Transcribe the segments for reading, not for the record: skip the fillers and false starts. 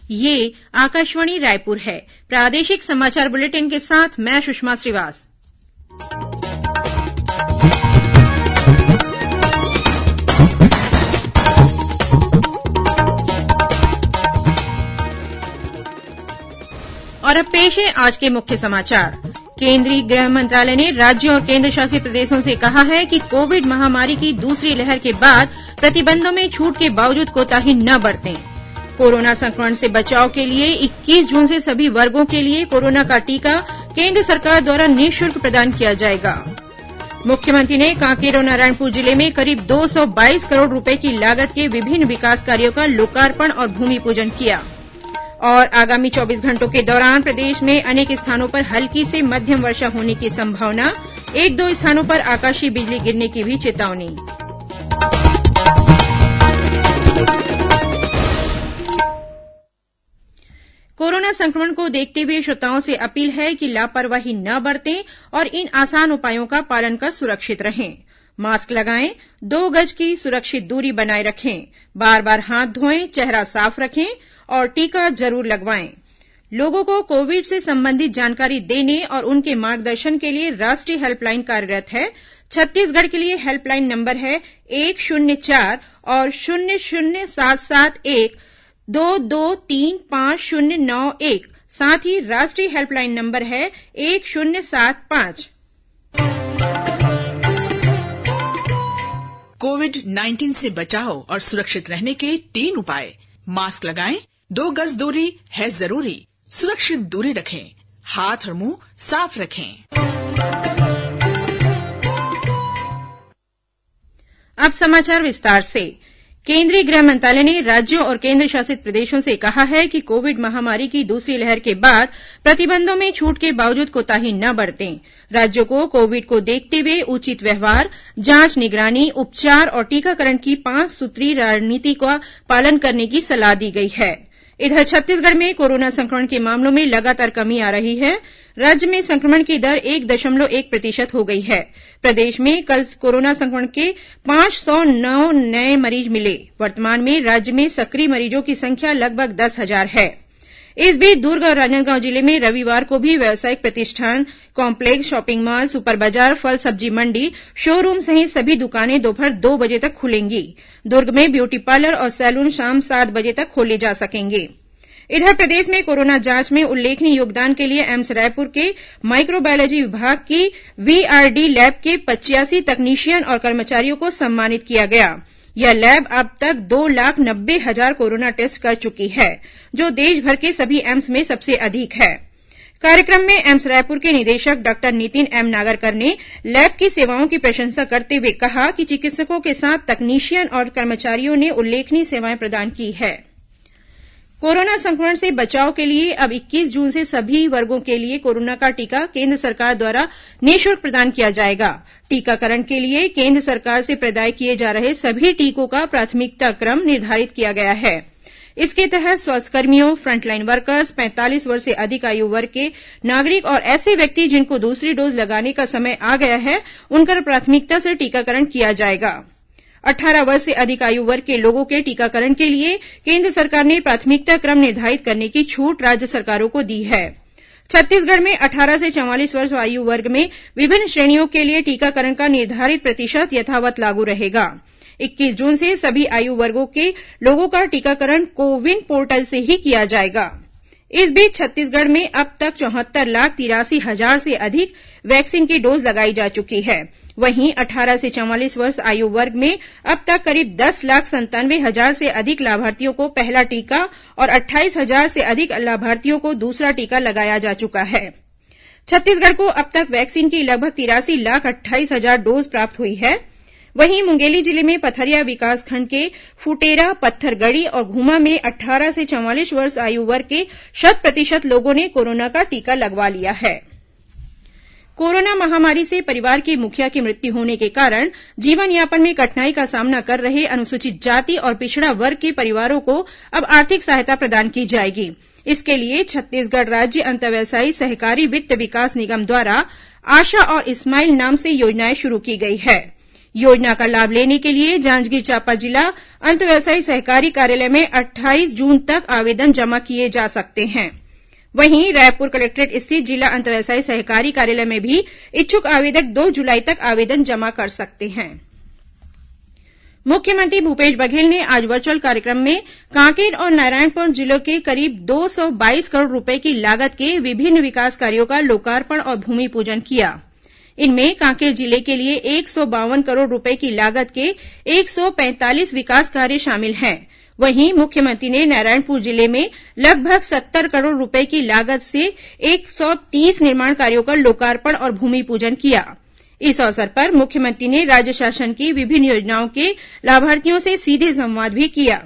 ये आकाशवाणी रायपुर है। प्रादेशिक समाचार बुलेटिन के साथ मैं सुषमा श्रीवास। और अब पेश है आज के मुख्य समाचार। केंद्रीय गृह मंत्रालय ने राज्यों और केंद्र शासित प्रदेशों से कहा है कि कोविड महामारी की दूसरी लहर के बाद प्रतिबंधों में छूट के बावजूद कोताही न बरतें। कोरोना संक्रमण से बचाव के लिए 21 जून से सभी वर्गों के लिए कोरोना का टीका केंद्र सरकार द्वारा निःशुल्क प्रदान किया जाएगा। मुख्यमंत्री ने कांकेर और नारायणपुर जिले में करीब 222 करोड़ रुपए की लागत के विभिन्न विकास कार्यों का लोकार्पण और भूमि पूजन किया। और आगामी 24 घंटों के दौरान प्रदेश में अनेक स्थानों पर हल्की से मध्यम वर्षा होने की संभावना, 1-2 स्थानों पर आकाशीय बिजली गिरने की भी चेतावनी। कोरोना संक्रमण को देखते हुए श्रोताओं से अपील है कि लापरवाही न बरतें और इन आसान उपायों का पालन कर सुरक्षित रहें। मास्क लगाएं, 2 गज की सुरक्षित दूरी बनाए रखें, बार-बार हाथ धोएं, चेहरा साफ रखें और टीका जरूर लगवाएं। लोगों को कोविड से संबंधित जानकारी देने और उनके मार्गदर्शन के लिए राष्ट्रीय हेल्पलाइन कार्यरत है। छत्तीसगढ़ के लिए हेल्पलाइन नंबर है 104 और 00771 22359091। साथ ही राष्ट्रीय हेल्पलाइन नंबर है 1075। कोविड-19 से बचाव और सुरक्षित रहने के 3 उपाय। मास्क लगाएं, 2 गज दूरी है जरूरी, सुरक्षित दूरी रखें, हाथ और मुंह साफ रखें। अब समाचार विस्तार से। केंद्रीय गृह मंत्रालय ने राज्यों और केंद्र शासित प्रदेशों से कहा है कि कोविड महामारी की दूसरी लहर के बाद प्रतिबंधों में छूट के बावजूद कोताही न बरतें। राज्यों को कोविड को देखते हुए उचित व्यवहार, जांच, निगरानी, उपचार और टीकाकरण की 5 सूत्री रणनीति का पालन करने की सलाह दी गई है। इधर छत्तीसगढ़ में कोरोना संक्रमण के मामलों में लगातार कमी आ रही है। राज्य में संक्रमण की दर 1.1% हो गई है। प्रदेश में कल कोरोना संक्रमण के 509 नए मरीज मिले। वर्तमान में राज्य में सक्रिय मरीजों की संख्या लगभग 10,000 है। इस बीच दुर्ग और राजनांदगांव जिले में रविवार को भी व्यावसायिक प्रतिष्ठान, कॉम्प्लेक्स, शॉपिंग मॉल, सुपर बाजार, फल सब्जी मंडी, शोरूम सहित सभी दुकानें दोपहर 2 बजे तक खुलेंगी। दुर्ग में ब्यूटी पार्लर और सैलून शाम 7 बजे तक खोले जा सकेंगे। इधर प्रदेश में कोरोना जांच में उल्लेखनीय योगदान के लिए एम्स रायपुर के माइक्रोबायोलॉजी विभाग की वीआरडी लैब के 85 तकनीशियन और कर्मचारियों को सम्मानित किया गया। यह लैब अब तक 2,90,000 कोरोना टेस्ट कर चुकी है, जो देश भर के सभी एम्स में सबसे अधिक है। कार्यक्रम में एम्स रायपुर के निदेशक डॉक्टर नितिन एम नागरकर ने लैब की सेवाओं की प्रशंसा करते हुए कहा कि चिकित्सकों के साथ तकनीशियन और कर्मचारियों ने उल्लेखनीय सेवाएं प्रदान की है। कोरोना संक्रमण से बचाव के लिए अब 21 जून से सभी वर्गों के लिए कोरोना का टीका केंद्र सरकार द्वारा निःशुल्क प्रदान किया जाएगा। टीकाकरण के लिए केंद्र सरकार से प्रदाय किए जा रहे सभी टीकों का प्राथमिकता क्रम निर्धारित किया गया है। इसके तहत स्वास्थ्यकर्मियों, फ्रंटलाइन वर्कर्स, 45 वर्ष से अधिक आयु वर्ग के नागरिक और ऐसे व्यक्ति जिनको दूसरी डोज लगाने का समय आ गया है, उनका प्राथमिकता से टीकाकरण किया जाएगा। 18 वर्ष से अधिक आयु वर्ग के लोगों के टीकाकरण के लिए केंद्र सरकार ने प्राथमिकता क्रम निर्धारित करने की छूट राज्य सरकारों को दी है। छत्तीसगढ़ में 18 से 44 वर्ष आयु वर्ग में विभिन्न श्रेणियों के लिए टीकाकरण का निर्धारित प्रतिशत यथावत लागू रहेगा। 21 जून से सभी आयु वर्गों के लोगों का टीकाकरण कोविन पोर्टल से ही किया जाएगा। इस बीच छत्तीसगढ़ में अब तक 74,83,000 से अधिक वैक्सीन की डोज लगाई जा चुकी है। वहीं 18 से 44 वर्ष आयु वर्ग में अब तक करीब 10,97,000 से अधिक लाभार्थियों को पहला टीका और 28,000 से अधिक लाभार्थियों को दूसरा टीका लगाया जा चुका है। छत्तीसगढ़ को अब तक वैक्सीन की लगभग 83,28,000 डोज प्राप्त हुई है। वहीं मुंगेली जिले में पथरिया विकासखंड के फुटेरा, पत्थरगढ़ी और घुमा में 18 से 44 वर्ष आयु वर्ग के 100% लोगों ने कोरोना का टीका लगवा लिया है। कोरोना महामारी से परिवार के मुखिया की मृत्यु होने के कारण जीवन यापन में कठिनाई का सामना कर रहे अनुसूचित जाति और पिछड़ा वर्ग के परिवारों को अब आर्थिक सहायता प्रदान की जाएगी। इसके लिए छत्तीसगढ़ राज्य अंतर्व्यवसायी सहकारी वित्त विकास निगम द्वारा आशा और इस्माइल नाम से योजनाएं शुरू की गई है। योजना का लाभ लेने के लिए जांजगीर चांपा जिला अंतव्यवसायी सहकारी कार्यालय में 28 जून तक आवेदन जमा किए जा सकते हैं। वहीं रायपुर कलेक्ट्रेट स्थित जिला अंतव्यवसायी सहकारी कार्यालय में भी इच्छुक आवेदक 2 जुलाई तक आवेदन जमा कर सकते हैं। मुख्यमंत्री भूपेश बघेल ने आज वर्चुअल कार्यक्रम में कांकेर और नारायणपुर जिलों के करीब 222 करोड़ रुपए की लागत के विभिन्न विकास कार्यों का लोकार्पण और भूमि पूजन किया। इनमें कांकेर जिले के लिए 152 करोड़ रुपए की लागत के 145 विकास कार्य शामिल हैं। वहीं मुख्यमंत्री ने नारायणपुर जिले में लगभग 70 करोड़ रुपए की लागत से 130 निर्माण कार्यों का लोकार्पण और भूमि पूजन किया। इस अवसर पर मुख्यमंत्री ने राज्य शासन की विभिन्न योजनाओं के लाभार्थियों से सीधे संवाद भी किया।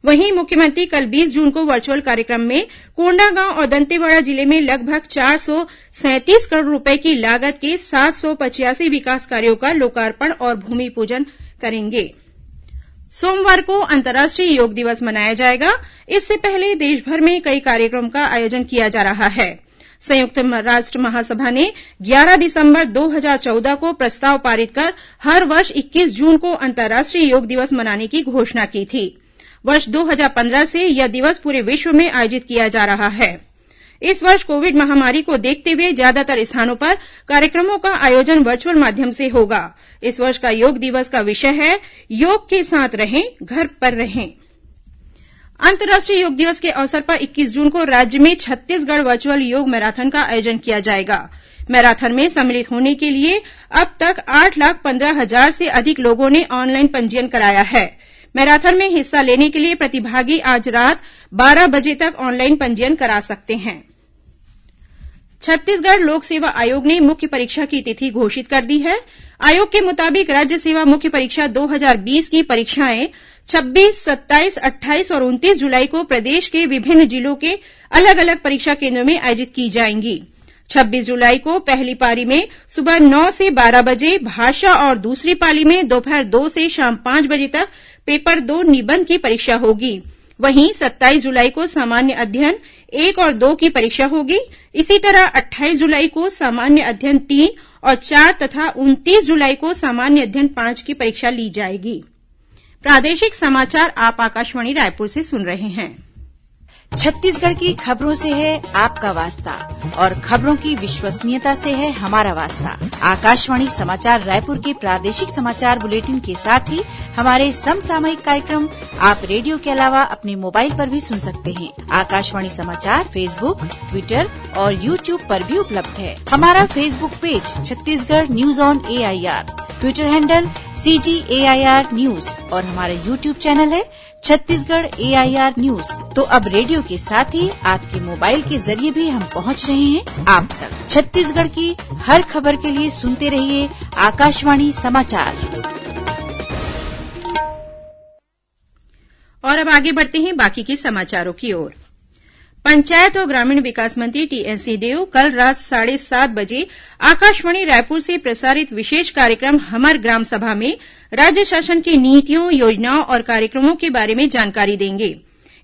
वहीं मुख्यमंत्री कल 20 जून को वर्चुअल कार्यक्रम में कोंडागांव और दंतेवाड़ा जिले में लगभग 437 करोड़ रुपए की लागत के 785 विकास कार्यों का लोकार्पण और भूमि पूजन करेंगे। सोमवार को अंतर्राष्ट्रीय योग दिवस मनाया जाएगा। इससे पहले देशभर में कई कार्यक्रमों का आयोजन किया जा रहा है। संयुक्त राष्ट्र महासभा ने 11 दिसंबर 2014 को प्रस्ताव पारित कर हर वर्ष 21 जून को अंतर्राष्ट्रीय योग दिवस मनाने की घोषणा की थी। वर्ष 2015 से यह दिवस पूरे विश्व में आयोजित किया जा रहा है। इस वर्ष कोविड महामारी को देखते हुए ज्यादातर स्थानों पर कार्यक्रमों का आयोजन वर्चुअल माध्यम से होगा। इस वर्ष का योग दिवस का विषय है योग के साथ रहें, घर पर रहें। अंतर्राष्ट्रीय योग दिवस के अवसर पर 21 जून को राज्य में छत्तीसगढ़ वर्चुअल योग मैराथन का आयोजन किया जाएगा। मैराथन में सम्मिलित होने के लिए अब तक 8,15,000 से अधिक लोगों ने ऑनलाइन पंजीयन कराया है। मैराथन में हिस्सा लेने के लिए प्रतिभागी आज रात 12 बजे तक ऑनलाइन पंजीयन करा सकते हैं। छत्तीसगढ़ लोक सेवा आयोग ने मुख्य परीक्षा की तिथि घोषित कर दी है। आयोग के मुताबिक राज्य सेवा मुख्य परीक्षा 2020 की परीक्षाएं 26, 27, 28 और 29 जुलाई को प्रदेश के विभिन्न जिलों के अलग अलग परीक्षा केन्द्रों में आयोजित की जाएंगी। 26 जुलाई को पहली पारी में सुबह 9 से 12 बजे भाषा और दूसरी पाली में दोपहर 2 से शाम 5 बजे तक पेपर 2 निबंध की परीक्षा होगी। वहीं 27 जुलाई को सामान्य अध्ययन 1 और 2 की परीक्षा होगी। इसी तरह 28 जुलाई को सामान्य अध्ययन 3 और 4 तथा 29 जुलाई को सामान्य अध्ययन 5 की परीक्षा ली जाएगी। प्रादेशिक समाचार आप आकाशवाणी रायपुर से सुन रहे हैं। छत्तीसगढ़ की खबरों से है आपका वास्ता और खबरों की विश्वसनीयता से है हमारा वास्ता। आकाशवाणी समाचार रायपुर के प्रादेशिक समाचार बुलेटिन के साथ ही हमारे समसामयिक कार्यक्रम आप रेडियो के अलावा अपने मोबाइल पर भी सुन सकते हैं। आकाशवाणी समाचार फेसबुक, ट्विटर और यूट्यूब पर भी उपलब्ध है। हमारा Facebook page Chhattisgarh news on AIR, Twitter handle CGAIR news और हमारा यूट्यूब चैनल है छत्तीसगढ़ AIR न्यूज। तो अब रेडियो के साथ ही आपके मोबाइल के जरिए भी हम पहुंच रहे हैं आप तक। छत्तीसगढ़ की हर खबर के लिए सुनते रहिए आकाशवाणी समाचार। और अब आगे बढ़ते हैं बाकी के समाचारों की ओर। पंचायत और ग्रामीण विकास मंत्री टीएस सिंहदेव कल रात 7:30 बजे आकाशवाणी रायपुर से प्रसारित विशेष कार्यक्रम हमर ग्राम सभा में राज्य शासन की नीतियों, योजनाओं और कार्यक्रमों के बारे में जानकारी देंगे।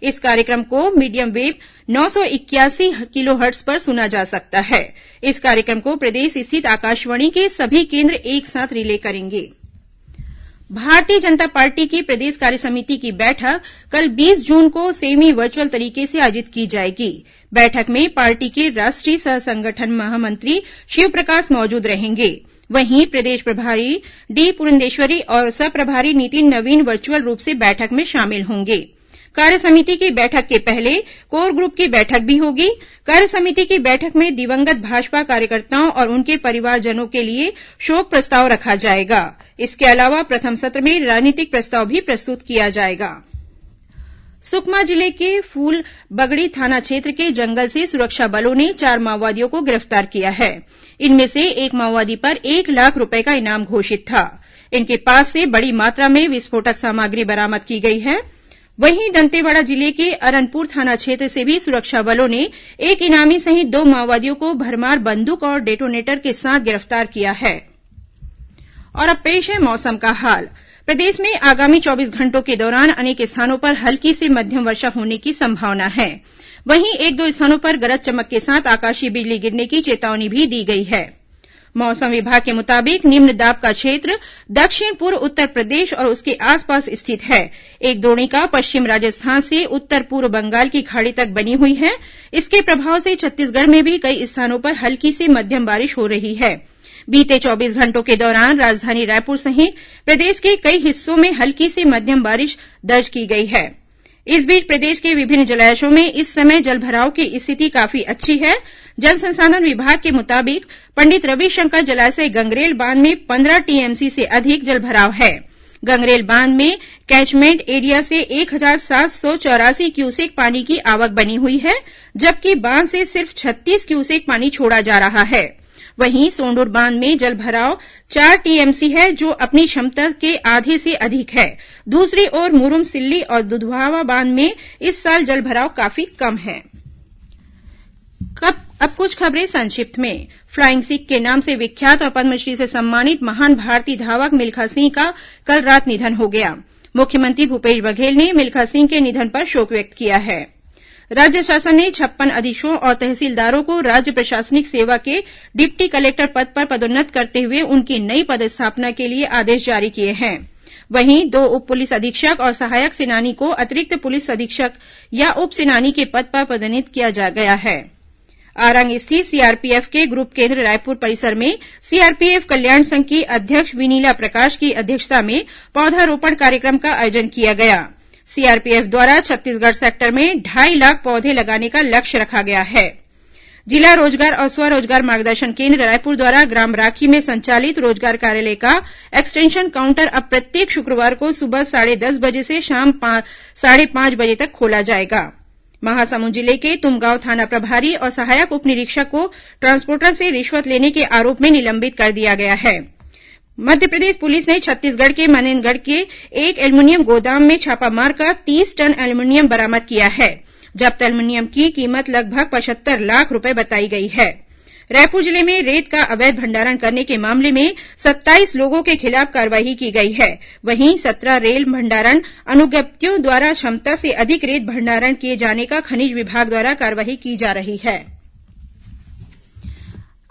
इस कार्यक्रम को मीडियम वेव 981 किलोहर्ट्ज पर सुना जा सकता है। इस कार्यक्रम को प्रदेश स्थित आकाशवाणी के सभी केंद्र एक साथ रिले करेंगे। भारतीय जनता पार्टी की प्रदेश कार्य समिति की बैठक कल 20 जून को सेमी वर्चुअल तरीके से आयोजित की जाएगी। बैठक में पार्टी के राष्ट्रीय सह संगठन महामंत्री शिव प्रकाश मौजूद रहेंगे। वहीं प्रदेश प्रभारी डी पुरंदेश्वरी और सह प्रभारी नितिन नवीन वर्चुअल रूप से बैठक में शामिल होंगे। कार्य समिति की बैठक के पहले कोर ग्रुप की बैठक भी होगी। कार्य समिति की बैठक में दिवंगत भाजपा कार्यकर्ताओं और उनके परिवारजनों के लिए शोक प्रस्ताव रखा जाएगा। इसके अलावा प्रथम सत्र में राजनीतिक प्रस्ताव भी प्रस्तुत किया जाएगा। सुकमा जिले के फूलबगड़ी थाना क्षेत्र के जंगल से सुरक्षा बलों ने 4 माओवादियों को गिरफ्तार किया है। इनमें से एक माओवादी पर 1 लाख रुपए का इनाम घोषित था। इनके पास से बड़ी मात्रा में विस्फोटक सामग्री बरामद की गई है। वहीं दंतेवाड़ा जिले के अरनपुर थाना क्षेत्र से भी सुरक्षा बलों ने एक इनामी सहित 2 माओवादियों को भरमार बंदूक और डेटोनेटर के साथ गिरफ्तार किया है। और अब पेश है मौसम का हाल। प्रदेश में आगामी 24 घंटों के दौरान अनेक स्थानों पर हल्की से मध्यम वर्षा होने की संभावना है। वहीं 1-2 स्थानों पर गरज चमक के साथ आकाशीय बिजली गिरने की चेतावनी भी दी गई है। मौसम विभाग के मुताबिक निम्न दाब का क्षेत्र दक्षिण पूर्व उत्तर प्रदेश और उसके आसपास स्थित है। एक द्रोणिका पश्चिम राजस्थान से उत्तर पूर्व बंगाल की खाड़ी तक बनी हुई है। इसके प्रभाव से छत्तीसगढ़ में भी कई स्थानों पर हल्की से मध्यम बारिश हो रही है। बीते 24 घंटों के दौरान राजधानी रायपुर सहित प्रदेश के कई हिस्सों में हल्की से मध्यम बारिश दर्ज की गई है। इस बीच प्रदेश के विभिन्न जलाशयों में इस समय जलभराव की स्थिति काफी अच्छी है। जल संसाधन विभाग के मुताबिक पंडित रविशंकर जलाशय गंगरेल बांध में 15 टीएमसी से अधिक जलभराव है। गंगरेल बांध में कैचमेंट एरिया से 1784 क्यूसेक पानी की आवक बनी हुई है, जबकि बांध से सिर्फ 36 क्यूसेक पानी छोड़ा जा रहा है। वहीं सोंडूर बांध में जलभराव 4 टीएमसी है, जो अपनी क्षमता के आधे से अधिक है। दूसरी ओर मुरुम सिल्ली और दुधवावा बांध में इस साल जलभराव काफी कम है। अब कुछ खबरें संक्षिप्त में। फ्लाइंग सिख के नाम से विख्यात और पद्मश्री से सम्मानित महान भारतीय धावक मिल्खा सिंह का कल रात निधन हो गया। मुख्यमंत्री भूपेश बघेल ने मिल्खा सिंह के निधन पर शोक व्यक्त किया है। राज्य शासन ने 56 अधीक्षकों और तहसीलदारों को राज्य प्रशासनिक सेवा के डिप्टी कलेक्टर पद पर पदोन्नत करते हुए उनकी नई पदस्थापना के लिए आदेश जारी किए हैं। वहीं 2 उप पुलिस अधीक्षक और सहायक सेनानी को अतिरिक्त पुलिस अधीक्षक या उप सेनानी के पद पर पदोन्नत किया गया है। आरंग स्थित सीआरपीएफ के ग्रुप केंद्र रायपुर परिसर में सीआरपीएफ कल्याण संघ की अध्यक्ष विनीला प्रकाश की अध्यक्षता में पौधारोपण कार्यक्रम का आयोजन किया गया। सीआरपीएफ द्वारा छत्तीसगढ़ सेक्टर में 2.5 लाख पौधे लगाने का लक्ष्य रखा गया है। जिला रोजगार और स्वरोजगार मार्गदर्शन केंद्र रायपुर द्वारा ग्राम राखी में संचालित रोजगार कार्यालय का एक्सटेंशन काउंटर अब प्रत्येक शुक्रवार को सुबह 10:30 बजे से शाम 5:30 बजे तक खोला जाएगा। महासमुंद जिले के तुमगांव थाना प्रभारी और सहायक उप निरीक्षक को ट्रांसपोर्टर से रिश्वत लेने के आरोप में निलंबित कर दिया गया है। मध्यप्रदेश पुलिस ने छत्तीसगढ़ के मनेनगढ़ के एक एल्यूमीनियम गोदाम में छापा मारकर 30 टन एल्यूमीनियम बरामद किया है। जब्त एल्यूमीनियम की कीमत लगभग 75 लाख रुपए बताई गई है। रायपुर जिले में रेत का अवैध भंडारण करने के मामले में 27 लोगों के खिलाफ कार्रवाई की गई है। वहीं 17 रेल भंडारण अनुज्ञप्तियों द्वारा क्षमता से अधिक रेत भंडारण किए जाने का खनिज विभाग द्वारा कार्रवाई की जा रही है।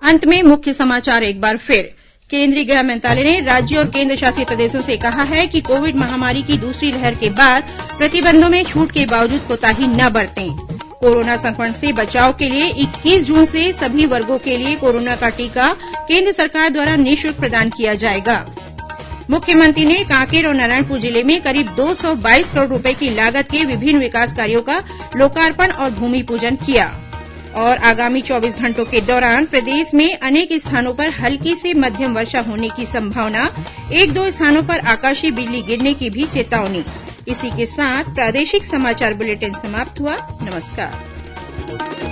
अंत में मुख्य समाचार एक बार फिर। केंद्रीय गृह मंत्रालय ने राज्यों और केंद्र शासित प्रदेशों से कहा है कि कोविड महामारी की दूसरी लहर के बाद प्रतिबंधों में छूट के बावजूद कोताही न बरतें। कोरोना संक्रमण से बचाव के लिए 21 जून से सभी वर्गों के लिए कोरोना का टीका केंद्र सरकार द्वारा निःशुल्क प्रदान किया जाएगा। मुख्यमंत्री ने कांकेर और नारायणपुर जिले में करीब 222 करोड़ रुपए की लागत के विभिन्न विकास कार्यों का लोकार्पण और भूमि पूजन किया। और आगामी 24 घंटों के दौरान प्रदेश में अनेक स्थानों पर हल्की से मध्यम वर्षा होने की संभावना, 1-2 स्थानों पर आकाशीय बिजली गिरने की भी चेतावनी। इसी के साथ प्रादेशिक समाचार बुलेटिन समाप्त हुआ। नमस्कार।